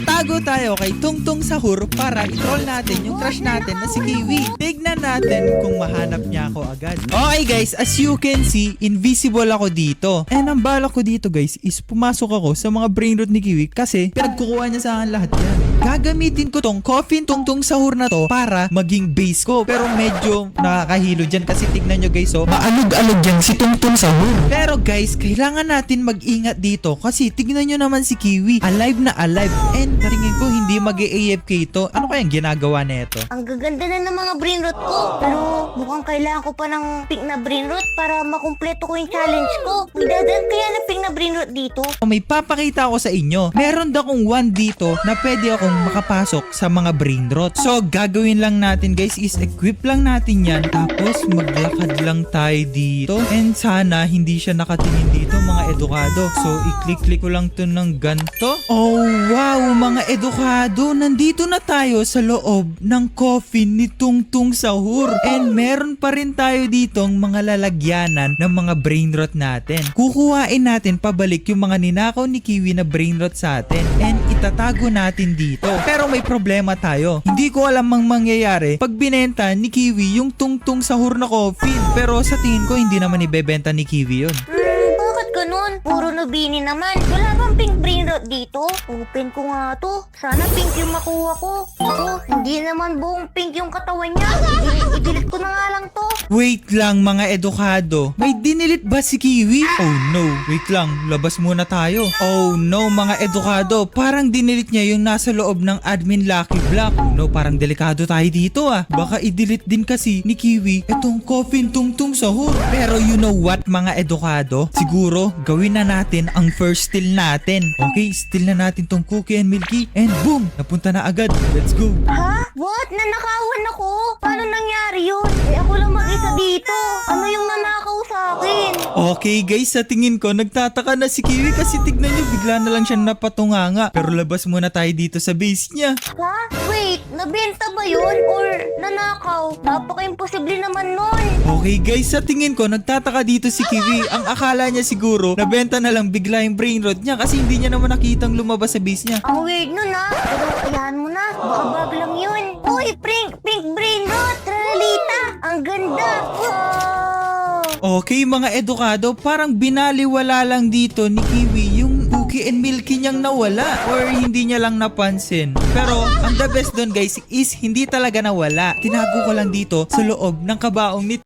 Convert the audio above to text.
Tago tayo kay Tungtung Sahur para i-troll natin yung crush natin na si Kiwi. Tignan natin kung mahanap niya ako agad. Okay guys, as you can see, invisible ako dito. And ang balak ko dito guys is pumasok ako sa mga brain rot ni Kiwi kasi pinagkukuha niya sa akin lahat yan. Gagamitin ko tong coffin Tungtung Sahur na to para maging base ko. Pero medyo nakakahilo dyan kasi tignan nyo guys, oh, maalog-alog dyan si Tungtung Sahur. Pero guys, kailangan natin mag-ingat dito kasi tignan nyo naman si Kiwi. Alive na alive. And naringin ko hindi mag-AFK ito. Ano kayang ginagawa nito? Ang gaganda na ng mga brain rot ko. Pero mukhang kailangan ko pa ng pink na brain rot para makumpleto ko yung challenge ko. May dadaan kaya na pink na brain rot dito? May papakita ako sa inyo. Meron akong one dito na pwede akong makapasok sa mga brain rot. So, gagawin lang natin guys is equip lang natin yan. Tapos, maglakad lang tayo dito. And sana hindi siya nakatingin dito mga edukado. So, i-click-click ko lang to ng ganto. Oh, wow mga edukado. Nandito na tayo sa loob ng coffin ni Tungtung Sahur. And meron pa rin tayo ditong mga lalagyanan ng mga brain rot natin. Kukuhain natin pabalik yung mga ninakaw ni Kiwi na brain rot sa atin. And itatago natin dito. Pero may problema tayo. Hindi ko alam ang mangyayari pag binenta ni Kiwi yung Tungtung Sahur na coffin. Pero sa tingin ko hindi naman ibebenta ni Kiwi yun. Bakit ganun? Puro nubini naman. Wala bang pink brain rot dito? Open ko nga to. Sana pink yung makuha ko. Ito, hindi naman buong pink yung katawan niya. I-delete ko na nga lang to. Wait lang mga edukado. May dinilit ba si Kiwi? Oh no. Wait lang. Labas muna tayo. Oh no mga edukado. Parang dinilit niya yung nasa loob ng admin Lucky Block. Oh no, parang delikado tayo dito ah. Baka i-delete din kasi ni Kiwi itong coffin Tungtung Sahur. Pero you know what mga edukado? Siguro gawin na natin ang first steal natin. Okay, steal na natin tong Cookie and Milky. And boom! Napunta na agad. Let's go. Ha? What? Nanakawan ako? Paano nangyari yun? Eh ako lang mag-isa dito. Ano yung nanakaw sa akin? Okay guys, sa tingin ko nagtataka na si Kiwi kasi tignan nyo bigla na lang siya napatunganga. Pero labas muna tayo dito sa base niya. Ha? Wait, nabenta ba yun? Or nanakaw? Napaka-imposible naman nun. Okay guys, sa tingin ko nagtataka dito si Kiwi. Ang akala niya siguro nabenta na lang bigla yung brain rot niya kasi hindi niya naman nakitang lumabas sa base niya. Ang weird nun ha. Pero ayahan mo na. Baka bug lang yun. Uy, pink brain rot. Tralita. Ang ganda. Wow. Okay mga edukado, parang binaliwala lang dito ni Kiwi yung Cookie and Milky niyang nawala or hindi niya lang napansin. Pero ang the best dun guys is hindi talaga nawala. Tinago ko lang dito sa loob ng kabaong ni